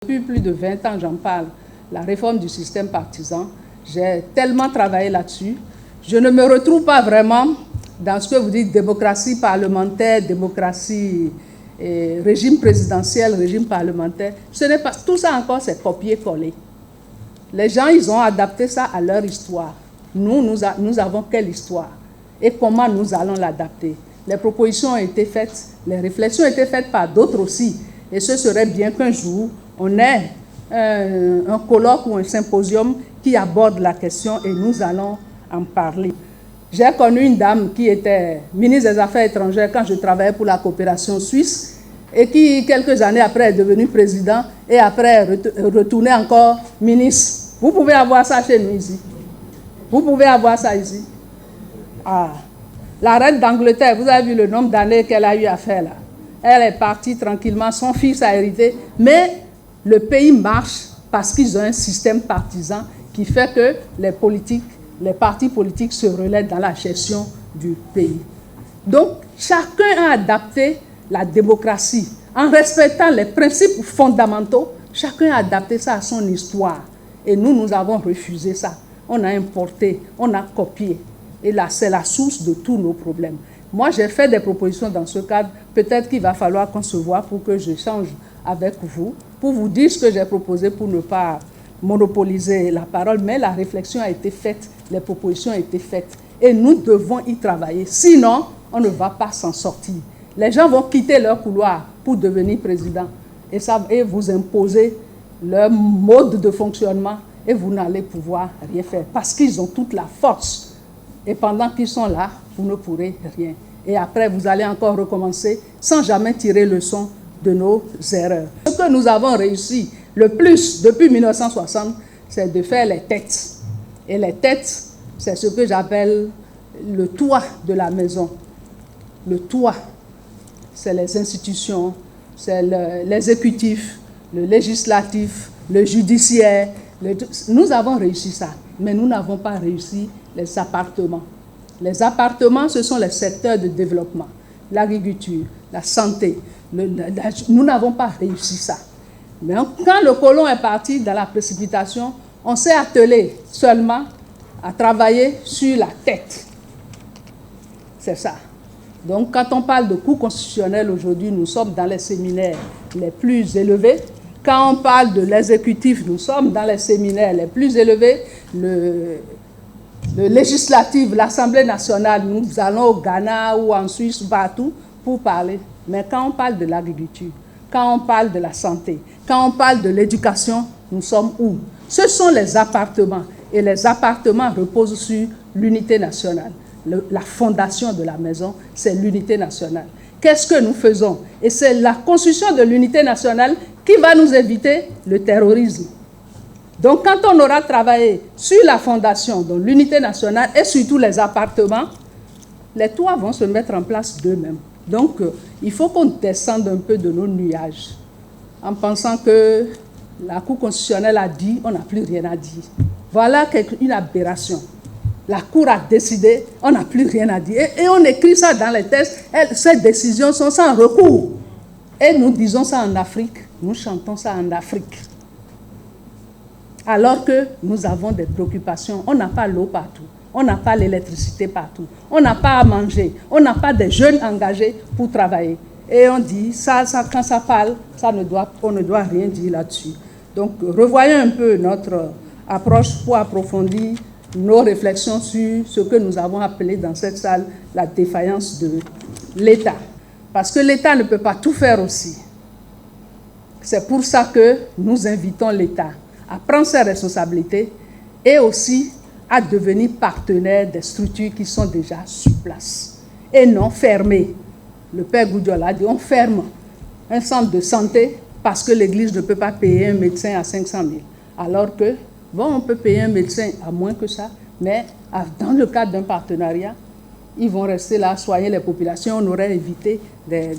Depuis plus de 20 ans, j'en parle, la réforme du système partisan. J'ai tellement travaillé là-dessus. Je ne me retrouve pas vraiment dans ce que vous dites démocratie parlementaire, démocratie, régime présidentiel, régime parlementaire. Ce n'est pas tout ça encore, c'est copier-coller. Les gens, ils ont adapté ça à leur histoire. Nous avons quelle histoire? Et comment nous allons l'adapter? Les propositions ont été faites, les réflexions ont été faites par d'autres aussi. Et ce serait bien qu'un jour, on ait un colloque ou un symposium qui aborde la question et nous allons en parler. J'ai connu une dame qui était ministre des Affaires étrangères quand je travaillais pour la coopération suisse et qui, quelques années après, est devenue président et après retournée encore ministre. Vous pouvez avoir ça chez nous ici. Vous pouvez avoir ça ici. Ah. La reine d'Angleterre, vous avez vu le nombre d'années qu'elle a eu à faire là. Elle est partie tranquillement, son fils a hérité, mais le pays marche parce qu'ils ont un système partisan qui fait que les partis politiques se relaient dans la gestion du pays. Donc, chacun a adapté la démocratie en respectant les principes fondamentaux. Chacun a adapté ça à son histoire. Et nous avons refusé ça. On a importé, on a copié. Et là, c'est la source de tous nos problèmes. Moi, j'ai fait des propositions dans ce cadre. Peut-être qu'il va falloir qu'on se voit pour que j'échange avec vous, pour vous dire ce que j'ai proposé pour ne pas monopoliser la parole. Mais la réflexion a été faite, les propositions ont été faites. Et nous devons y travailler. Sinon, on ne va pas s'en sortir. Les gens vont quitter leur couloir pour devenir président et vous imposer leur mode de fonctionnement et vous n'allez pouvoir rien faire parce qu'ils ont toute la force. Et pendant qu'ils sont là, vous ne pourrez rien. Et après, vous allez encore recommencer sans jamais tirer leçon de nos erreurs. Ce que nous avons réussi le plus depuis 1960, c'est de faire les têtes. Et les têtes, c'est ce que j'appelle le toit de la maison. Le toit, c'est les institutions, c'est l'exécutif, le législatif, le judiciaire. Nous avons réussi ça, mais nous n'avons pas réussi les appartements. Les appartements, ce sont les secteurs de développement, l'agriculture, la santé. Nous n'avons pas réussi ça. Mais quand le colon est parti dans la précipitation, on s'est attelé seulement à travailler sur la tête. C'est ça. Donc, quand on parle de coûts constitutionnels aujourd'hui, nous sommes dans les séminaires les plus élevés. Quand on parle de l'exécutif, nous sommes dans les séminaires les plus élevés. Le législatif, l'Assemblée nationale, nous allons au Ghana ou en Suisse, partout, pour parler. Mais quand on parle de l'agriculture, quand on parle de la santé, quand on parle de l'éducation, nous sommes où? Ce sont les appartements. Et les appartements reposent sur l'unité nationale. La fondation de la maison, c'est l'unité nationale. Qu'est-ce que nous faisons? Et c'est la construction de l'unité nationale qui va nous éviter le terrorisme. Donc, quand on aura travaillé sur la fondation, donc l'unité nationale et surtout les appartements, les toits vont se mettre en place d'eux-mêmes. Donc, il faut qu'on descende un peu de nos nuages en pensant que la Cour constitutionnelle a dit, on n'a plus rien à dire. Voilà une aberration. La Cour a décidé, on n'a plus rien à dire. Et on écrit ça dans les textes. Ces décisions sont sans recours. Et nous disons ça en Afrique. Nous chantons ça en Afrique. Alors que nous avons des préoccupations. On n'a pas l'eau partout. On n'a pas l'électricité partout. On n'a pas à manger. On n'a pas des jeunes engagés pour travailler. Et on dit, ça quand ça parle, on ne doit rien dire là-dessus. Donc, revoyons un peu notre approche pour approfondir nos réflexions sur ce que nous avons appelé dans cette salle la défaillance de l'État. Parce que l'État ne peut pas tout faire aussi. C'est pour ça que nous invitons l'État à prendre ses responsabilités et aussi à devenir partenaire des structures qui sont déjà sur place. Et non fermer. Le père Goudiol a dit, on ferme un centre de santé parce que l'Église ne peut pas payer un médecin à 500 000. Alors que, bon, on peut payer un médecin à moins que ça, mais dans le cadre d'un partenariat, ils vont rester là, soigner les populations. On aurait évité les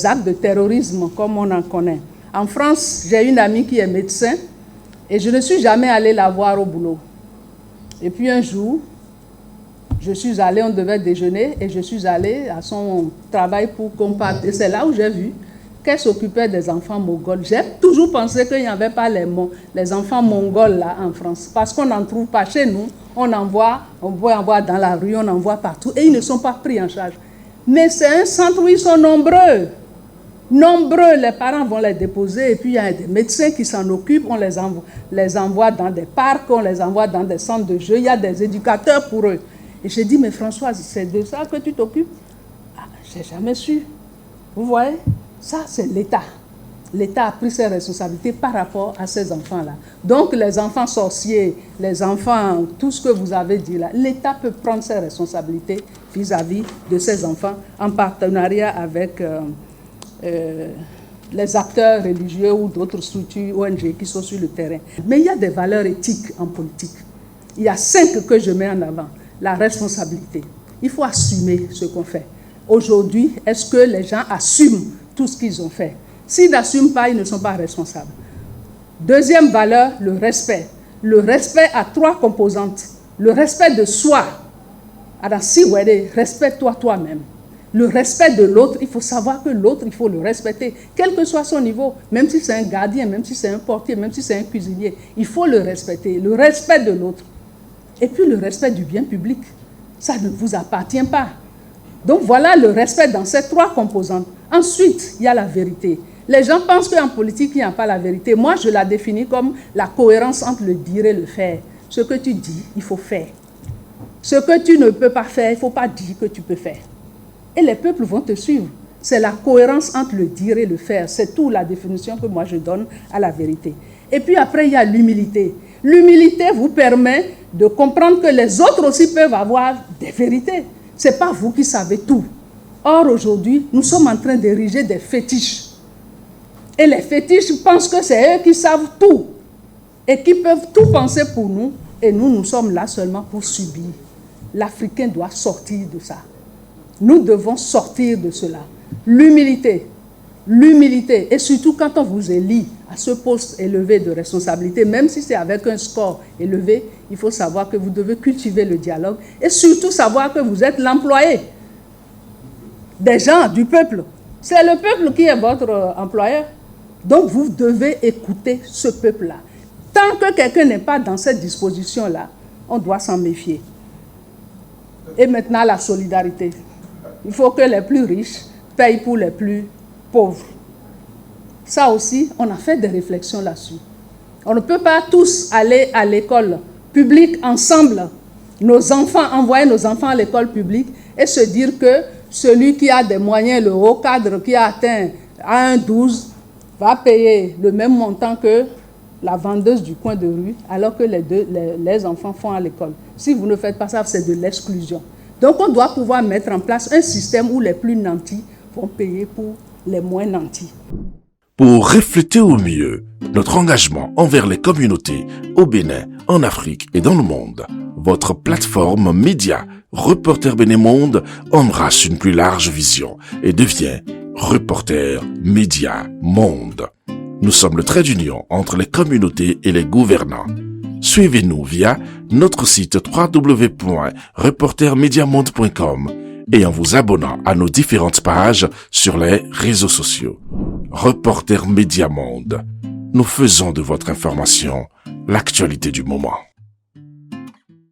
actes de terrorisme comme on en connaît. En France, j'ai une amie qui est médecin et je ne suis jamais allée la voir au boulot. Et puis un jour, je suis allée, on devait déjeuner et je suis allée à son travail pour qu'on parte. Et c'est là où j'ai vu qu'elle s'occupait des enfants mongols. J'ai toujours pensé qu'il n'y avait pas les enfants mongols là en France, parce qu'on n'en trouve pas chez nous. On peut en voir dans la rue, on en voit partout, et ils ne sont pas pris en charge. Mais c'est un centre où ils sont nombreux. Nombreux, les parents vont les déposer, et puis il y a des médecins qui s'en occupent, on les envoie dans des parcs, on les envoie dans des centres de jeux, il y a des éducateurs pour eux. Et j'ai dit, mais Françoise, c'est de ça que tu t'occupes? Ah, j'ai jamais su. Vous voyez? Ça, c'est l'État. L'État a pris ses responsabilités par rapport à ces enfants-là. Donc, les enfants sorciers, les enfants, tout ce que vous avez dit là, l'État peut prendre ses responsabilités vis-à-vis de ces enfants en partenariat avec les acteurs religieux ou d'autres structures ONG qui sont sur le terrain. Mais il y a des valeurs éthiques en politique. Il y a 5 que je mets en avant. La responsabilité. Il faut assumer ce qu'on fait. Aujourd'hui, est-ce que les gens assument tout ce qu'ils ont fait? S'ils n'assument pas, ils ne sont pas responsables. Deuxième valeur, le respect. Le respect a 3 composantes. Le respect de soi. Alors, si vous voulez, respecte-toi toi-même. Le respect de l'autre, il faut savoir que l'autre, il faut le respecter, quel que soit son niveau, même si c'est un gardien, même si c'est un portier, même si c'est un cuisinier, il faut le respecter, le respect de l'autre. Et puis le respect du bien public, ça ne vous appartient pas. Donc voilà le respect dans ces 3 composantes. Ensuite, il y a la vérité. Les gens pensent qu'en politique, il n'y a pas la vérité. Moi, je la définis comme la cohérence entre le dire et le faire. Ce que tu dis, il faut faire. Ce que tu ne peux pas faire, il ne faut pas dire que tu peux faire. Et les peuples vont te suivre. C'est la cohérence entre le dire et le faire. C'est tout la définition que moi je donne à la vérité. Et puis après, il y a l'humilité. L'humilité vous permet de comprendre que les autres aussi peuvent avoir des vérités. Ce n'est pas vous qui savez tout. Or, aujourd'hui, nous sommes en train d'ériger des fétiches. Et les fétiches pensent que c'est eux qui savent tout. Et qui peuvent tout penser pour nous. Et nous, nous sommes là seulement pour subir. L'Africain doit sortir de ça. Nous devons sortir de cela. L'humilité. L'humilité. Et surtout quand on vous élit à ce poste élevé de responsabilité, même si c'est avec un score élevé, il faut savoir que vous devez cultiver le dialogue et surtout savoir que vous êtes l'employé des gens, du peuple. C'est le peuple qui est votre employeur. Donc vous devez écouter ce peuple-là. Tant que quelqu'un n'est pas dans cette disposition-là, on doit s'en méfier. Et maintenant, la solidarité. Il faut que les plus riches payent pour les plus pauvres. Ça aussi, on a fait des réflexions là-dessus. On ne peut pas tous aller à l'école publique ensemble, nos enfants, envoyer nos enfants à l'école publique et se dire que celui qui a des moyens, le haut cadre qui a atteint à 1,12 va payer le même montant que la vendeuse du coin de rue, alors que les enfants font à l'école. Si vous ne faites pas ça, c'est de l'exclusion. Donc on doit pouvoir mettre en place un système où les plus nantis vont payer pour les moins nantis. Pour refléter au mieux notre engagement envers les communautés au Bénin, en Afrique et dans le monde, votre plateforme média Reporter Bénin Monde embrasse une plus large vision et devient Reporter Média Monde. Nous sommes le trait d'union entre les communautés et les gouvernants. Suivez-nous via notre site www.reportermediamonde.com et en vous abonnant à nos différentes pages sur les réseaux sociaux. Reporter Média Monde. Nous faisons de votre information l'actualité du moment.